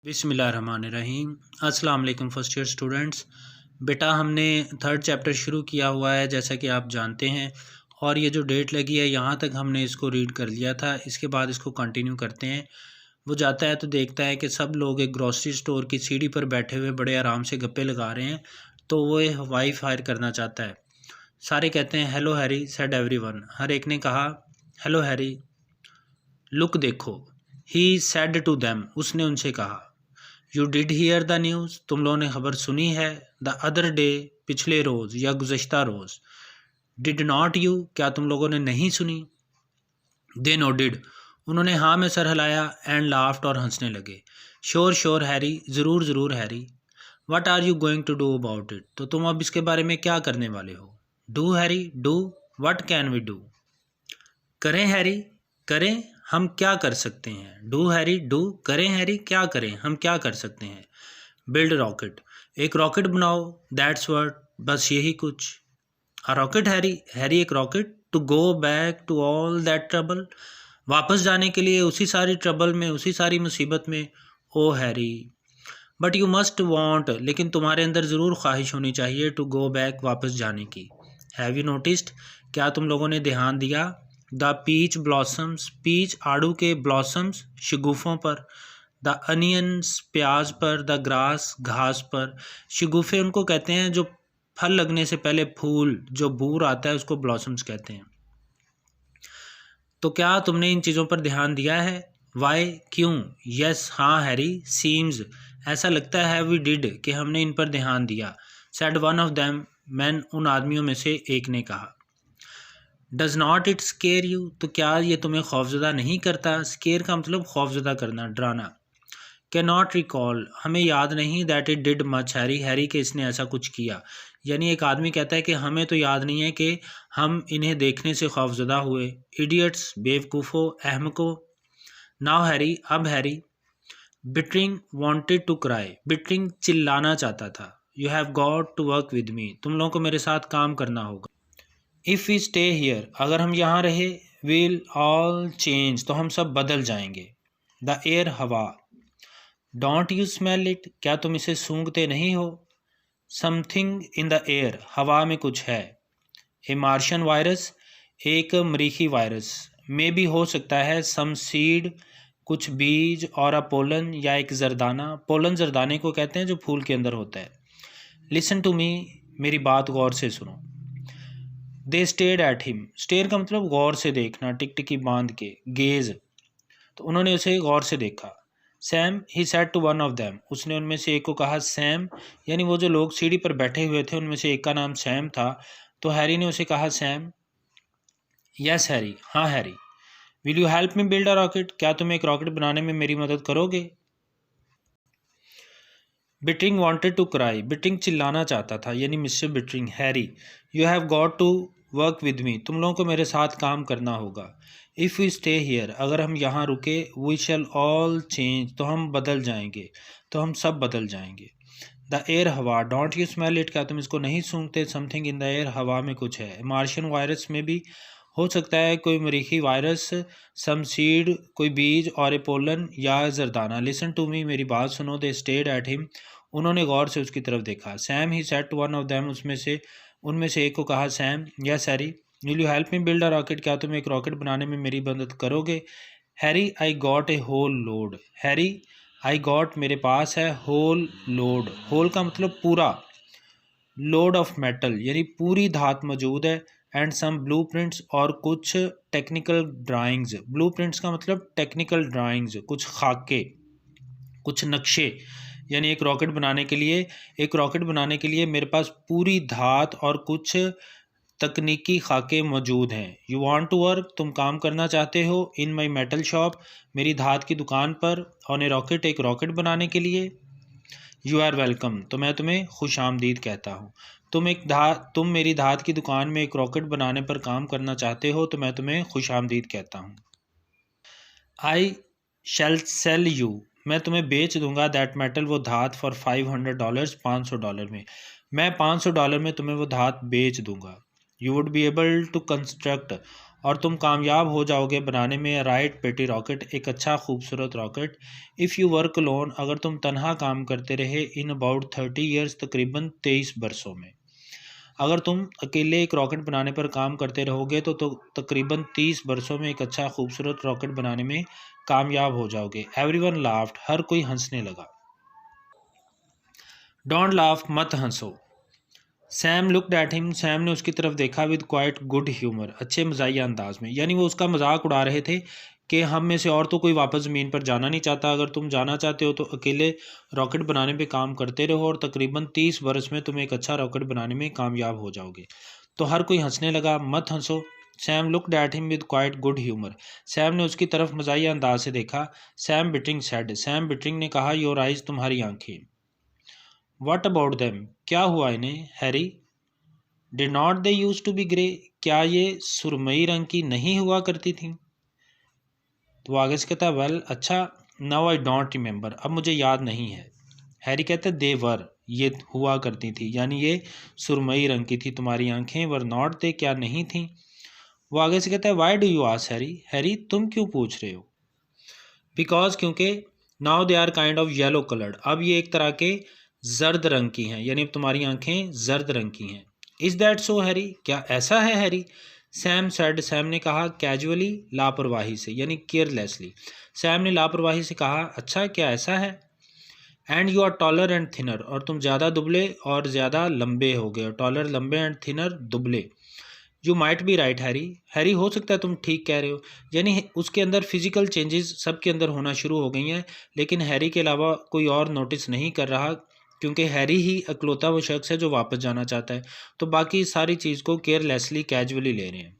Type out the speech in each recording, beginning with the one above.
बिस्मिल्लाहिर्रहमानिर्रहीम। अस्सलाम वालेकुम फर्स्ट ईयर स्टूडेंट्स। बेटा हमने थर्ड चैप्टर शुरू किया हुआ है जैसा कि आप जानते हैं, और ये जो डेट लगी है यहाँ तक हमने इसको रीड कर लिया था। इसके बाद इसको कंटिन्यू करते हैं। वो जाता है तो देखता है कि सब लोग एक ग्रॉसरी स्टोर की सीढ़ी पर बैठे हुए बड़े आराम से गप्पे लगा रहे हैं, तो वो हवाई फायर करना चाहता है। सारे कहते हैं हेलो हैरी सेड एवरीवन। हर एक ने कहा हेलो हैरी। लुक देखो, ही सेड टू देम, उसने उनसे कहा। You did hear the news, तुम लोगों ने खबर सुनी है। द अदर डे, पिछले रोज़ या गुज़श्ता रोज़। डिड नॉट यू, क्या तुम लोगों ने नहीं सुनी। दे नोडिड, उन्होंने हाँ में सर हिलाया। एंड लाफ्ट, और हंसने लगे। श्योर श्योर हैरी, ज़रूर ज़रूर Harry. What are you going to do about it, तो तुम अब इसके बारे में क्या करने वाले हो। Do Harry, do. What can we do, करें हैरी, करें, हम क्या कर सकते हैं। डू हैरी, डू, करें हैरी, क्या करें, हम क्या कर सकते हैं। बिल्ड रॉकेट, एक रॉकेट बनाओ। दैट्स व्हाट, बस यही कुछ। अ रॉकेट हैरी, हैरी एक rocket. To go back to all that trouble, वापस जाने के लिए उसी सारी ट्रबल में, उसी सारी मुसीबत में। Oh Harry, but you must want, लेकिन तुम्हारे अंदर ज़रूर ख्वाहिश होनी चाहिए टू गो बैक, वापस जाने की। हैव यू नोटिस्ड, क्या तुम लोगों ने ध्यान दिया। द पीच ब्लॉसम्स, पीच आड़ू के, ब्लॉसम्स शगुफ़ों पर। द अनियंस, प्याज पर। द ग्रास, घास पर। शगुफ़े उनको कहते हैं जो फल लगने से पहले फूल जो बूर आता है उसको ब्लॉसम्स कहते हैं। तो क्या तुमने इन चीज़ों पर ध्यान दिया है। वाई, क्यों। यस, हाँ हैरी। सीम्स, ऐसा लगता है। वी डिड, कि हमने इन पर ध्यान दिया। Said one of them, man, उन आदमियों में से एक ने कहा। Does not it square you, तो क्या ये तुम्हें खौफजदा नहीं करता। स्केयर का मतलब खौफजदा करना, डराना। कैन नॉट रिकॉल, हमें याद नहीं। That it did much Harry, Harry के इसने ऐसा कुछ किया। यानी एक आदमी कहता है कि हमें तो याद नहीं है कि हम इन्हें देखने से खौफजदा हुए। इडियट्स, बेवकूफ़ो, अहमको। नाउ हैरी, अब Harry. Bittering wanted to cry, Bittering चिल्लाना चाहता था। You have got to work with me, तुम लोगों को मेरे साथ काम करना होगा। इफ़ वी स्टे हियर, अगर हम यहाँ रहे। विल ऑल चेंज, तो हम सब बदल जाएंगे। द एयर, हवा। डोंट यू स्मेल इट, क्या तुम इसे सूंघते नहीं हो। समथिंग इन द एयर, हवा में कुछ है। ए मार्शियन वायरस, एक मरीखी वायरस। में भी हो सकता है। सम सीड, कुछ बीज। और अ पोलन, या एक जरदाना। पोलन जरदाने को कहते हैं जो फूल के अंदर होता है। लिसन टू मी, मेरी बात गौर से सुनो। They stared at him, stare का मतलब गौर से देखना, टिकटिकी बांध के। गेज, तो उन्होंने उसे गौर से देखा। Sam, he said to one of them, उसने उनमें से एक को कहा। सैम, यानी वो जो लोग सीढ़ी पर बैठे हुए थे उनमें से एक का नाम सैम था, तो हैरी ने उसे कहा सैम। यस हैरी, हाँ Harry. Will you help me build a rocket, क्या तुम एक रॉकेट बनाने में मेरी मदद करोगे। Bittering wanted to cry, Bittering चिल्लाना चाहता था, यानी mister Bittering. Harry, you have got to work with me, तुम लोगों को मेरे साथ काम करना होगा। इफ़ वी स्टे हियर, अगर हम यहाँ रुके। वी शैल ऑल चेंज, तो हम बदल जाएंगे, तो हम सब बदल जाएंगे। द एयर, हवा। डोंट यू स्मेल इट, क्या तुम इसको नहीं सूंघते। समथिंग इन द एयर, हवा में कुछ है। मार्शियन वायरस में भी हो सकता है कोई मरीखी वायरस। सम सीड, कोई बीज। और ए पोलन, या जरदाना। लिसन टू मी, मेरी बात सुनो। दे स्टेड एट हिम, उन्होंने गौर से उसकी तरफ देखा। Sam, he said to one of them, उनमें से एक को कहा। Sam, yes Harry. Will you help me build a rocket, क्या तुम एक रॉकेट बनाने में मेरी मदद करोगे। Harry, I got a whole load, Harry, I got, मेरे पास है। होल लोड, होल का मतलब पूरा। लोड ऑफ मेटल, यानी पूरी धात मौजूद है। एंड सम ब्लू प्रिंट्स, और कुछ टेक्निकल ड्राइंग्स। ब्लू प्रिंट्स का मतलब टेक्निकल ड्राइंग्स, कुछ खाके, कुछ नक्शे। यानी एक रॉकेट बनाने के लिए मेरे पास पूरी धात और कुछ तकनीकी खाके मौजूद हैं। यू वांट टू वर्क, तुम काम करना चाहते हो। इन माई मेटल शॉप, मेरी धात की दुकान पर। ऑन ए रॉकेट, एक रॉकेट बनाने के लिए। यू आर वेलकम, तो मैं तुम्हें खुश आमदीद कहता हूँ। तुम मेरी धात की दुकान में एक रॉकेट बनाने पर काम करना चाहते हो, तो मैं तुम्हें खुश आमदीद कहता हूँ। आई शैल सेल यू, मैं तुम्हें बेच दूंगा। दैट मेटल, वो धात। फॉर $500, $500 में। मैं $500 में तुम्हें वो धात बेच दूंगा। You would be able to construct, और तुम कामयाब हो जाओगे बनाने में राइट पेटी रॉकेट, एक अच्छा खूबसूरत rocket. If you work loan, अगर तुम तनहा काम करते रहे, इन अबाउट 30 ईयर्स, तकरीबन 23 बरसों में। अगर तुम अकेले एक रॉकेट बनाने पर काम करते रहोगे तो तकरीबन 30 बरसों में एक अच्छा खूबसूरत रॉकेट बनाने में कामयाब हो जाओगे। एवरीवन लाफ्ड, हर कोई हंसने लगा। डोंट लाफ, मत हंसो। Sam looked at him, Sam ने उसकी तरफ देखा विद क्वाइट गुड ह्यूमर, अच्छे मजाहिया अंदाज में। यानी वो उसका मजाक उड़ा रहे थे कि हम में से और तो कोई वापस ज़मीन पर जाना नहीं चाहता, अगर तुम जाना चाहते हो तो अकेले रॉकेट बनाने पे काम करते रहो और तकरीबन 30 बरस में तुम एक अच्छा रॉकेट बनाने में कामयाब हो जाओगे। तो हर कोई हंसने लगा। मत हंसो। Sam looked at him with quite good humour, Sam ने उसकी तरफ मजाहिया अंदाज से देखा। Sam bettering said, Sam bettering ने कहा, योर आइज, तुम्हारी आंखें। वट अबाउट देम, क्या हुआ इन्हें, Harry. Did not they use to be grey, क्या ये सुरमई रंग की नहीं हुआ करती थी। तो आगे से कहता है, वेल अच्छा, नाउ आई डोंट रिमेंबर, अब मुझे याद नहीं है। हैरी कहता है, दे वर, ये हुआ करती थी, यानी ये सुरमई रंग की थी तुम्हारी आंखें। वर नॉट दे, क्या नहीं थी। वो आगे से कहता है, why do you ask Harry, Harry तुम क्यों पूछ रहे हो। बिकॉज, क्योंकि now they are kind of yellow coloured, अब ये एक तरह के जर्द रंग की हैं, यानी अब तुम्हारी आंखें जर्द रंग की हैं। इज दैट सो हैरी, क्या ऐसा है हैरी। सैम सेड, सैम ने कहा, कैजुअली, लापरवाही से, यानी केयरलेसली। सैम ने लापरवाही से कहा, अच्छा क्या ऐसा है। And you are taller and thinner, और तुम ज़्यादा दुबले और ज़्यादा लंबे हो गए। टॉलर लंबे एंड थिनर दुबले। You might be right Harry, Harry हो सकता है तुम ठीक कह रहे हो। यानी उसके अंदर फिजिकल चेंजेस सबके अंदर होना शुरू हो गई हैं, लेकिन हैरी के अलावा कोई और नोटिस नहीं कर रहा, क्योंकि हैरी ही अकलौता वो शख्स है जो वापस जाना चाहता है। तो बाकी सारी चीज़ को केयरलेसली, कैजुअली ले रहे हैं।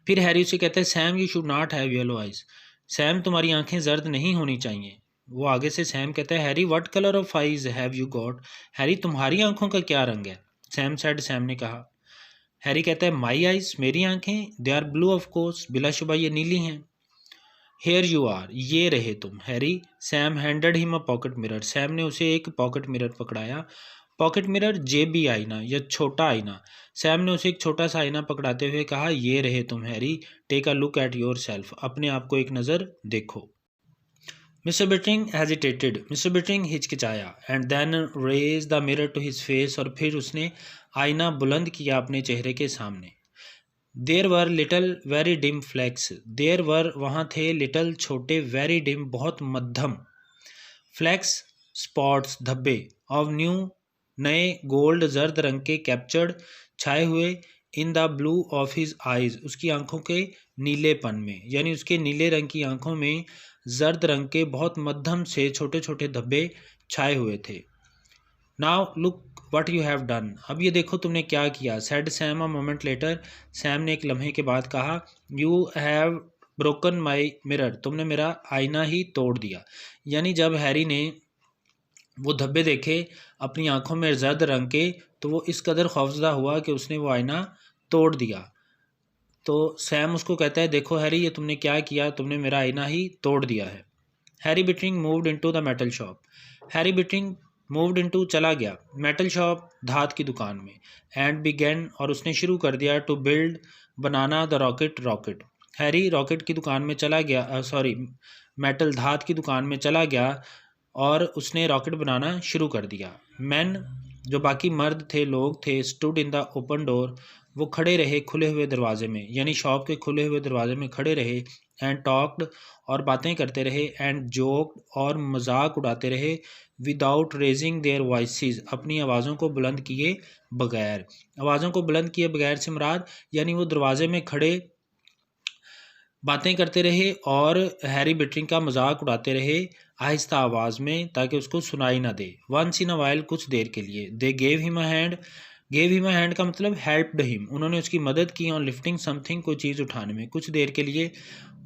फिर हैरी उसे कहता है, Sam you should not have yellow eyes, Sam तुम्हारी आंखें जर्द नहीं होनी चाहिए। वो आगे से सैम कहता है, Harry what colour of eyes have you got, Harry तुम्हारी आंखों का क्या रंग है। सैम सेड, सैम ने कहा। हैरी कहता है, माई आइज, मेरी आंखें, they are blue of course, बिलाशुबा ये नीली हैं। हेयर यू आर, ये रहे तुम Harry. Sam handed him a pocket mirror, Sam ने उसे एक पॉकेट मिरर पकड़ाया। पॉकेट मिरर जेबी आईना या छोटा आईना। सैम ने उसे एक छोटा सा आईना पकड़ाते हुए कहा, ये रहे तुम Harry, take a look at yourself, अपने आप को एक नज़र देखो। Mister Bittering hesitated, mister Bittering हिचकिचाया। And then raise the mirror to his face, और फिर उसने आईना बुलंद किया अपने चेहरे के सामने। देर वर लिटल वेरी डिम फ्लैक्स, देर वर वहाँ थे, लिटल छोटे, वेरी डिम बहुत मध्यम, फ्लैक्स स्पॉट्स धब्बे, ऑफ न्यू नए, गोल्ड जर्द रंग के, कैप्चर्ड छाए हुए, in the blue of his eyes उसकी आंखों के नीलेपन में, यानी उसके नीले रंग की आंखों में जर्द रंग के बहुत मध्यम से छोटे छोटे धब्बे छाए हुए थे। Now look what you have done, अब ये देखो तुमने क्या किया। Said Sam a moment later, Sam ने एक लम्हे के बाद कहा, you have broken my mirror, तुमने मेरा आईना ही तोड़ दिया। यानी जब हैरी ने वो धब्बे देखे अपनी आंखों में जर्द रंग के, तो वो इस कदर खौफजदा हुआ कि उसने वो आईना तोड़ दिया। तो सैम उसको कहता है, देखो हैरी ये तुमने क्या किया, तुमने मेरा आईना ही तोड़ दिया है। Harry Bittering moved into the metal shop, Harry Bittering moved into चला गया, मेटल शॉप धात की दुकान में। एंड बिगेन, और उसने शुरू कर दिया, टू बिल्ड बनाना the rocket, rocket. Harry rocket की दुकान में चला गया, मेटल धात की दुकान में चला गया और उसने रॉकेट बनाना शुरू कर दिया। मैन, जो बाकी मर्द थे, लोग थे, stood in the open door, वो खड़े रहे खुले हुए दरवाजे में, यानी शॉप के खुले हुए दरवाजे में खड़े रहे। एंड टॉक्ड, और बातें करते रहे। एंड जोक्ड, और मजाक उड़ाते रहे। विदाउट रेजिंग देयर वॉइसेस, अपनी आवाज़ों को बुलंद किए बगैर। आवाज़ों को बुलंद किए बगैर से मुराद, यानी वो दरवाजे में खड़े बातें करते रहे और हैरी बिटरिंग का मजाक उड़ाते रहे आहिस्ता आवाज़ में, ताकि उसको सुनाई ना दे। वंस इन अ वाइल, कुछ देर के लिए। They gave him a hand, gave him a hand का मतलब हेल्प्ड हिम, उन्होंने उसकी मदद की। ऑन लिफ्टिंग समथिंग, कोई चीज़ उठाने में, कुछ देर के लिए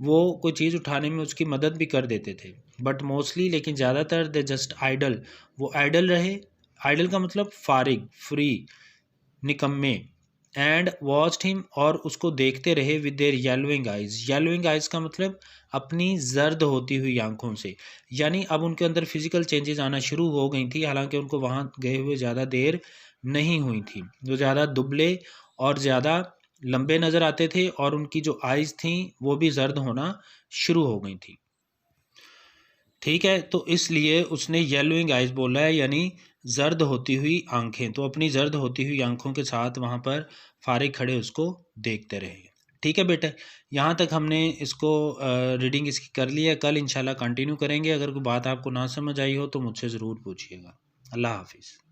वो कोई चीज़ उठाने में उसकी मदद भी कर देते थे। बट मोस्टली, लेकिन ज़्यादातर, दे जस्ट आइडल, वो आइडल रहे। आइडल का मतलब फारिग, फ्री, निकम्मे। एंड वॉच्ड हिम, और उसको देखते रहे। With their yellowing eyes, yellowing eyes का मतलब अपनी जर्द होती हुई आंखों से, यानी अब उनके अंदर फिजिकल चेंजेस आना शुरू हो गई थी, हालांकि उनको वहाँ गए हुए ज़्यादा देर नहीं हुई थी। वो ज़्यादा दुबले और ज़्यादा लंबे नज़र आते थे और उनकी जो आइज़ थी वो भी जर्द होना शुरू हो गई थी। ठीक है, तो इसलिए उसने येलोइंग आइज़ बोला है, यानी जर्द होती हुई आंखें। तो अपनी जर्द होती हुई आंखों के साथ वहाँ पर फारिग खड़े उसको देखते रहे। ठीक है बेटा, यहाँ तक हमने इसको रीडिंग इसकी कर ली है। कल इंशाल्लाह कंटिन्यू करेंगे। अगर कोई बात आपको ना समझ आई हो तो मुझसे ज़रूर पूछिएगा। अल्लाह हाफिज़।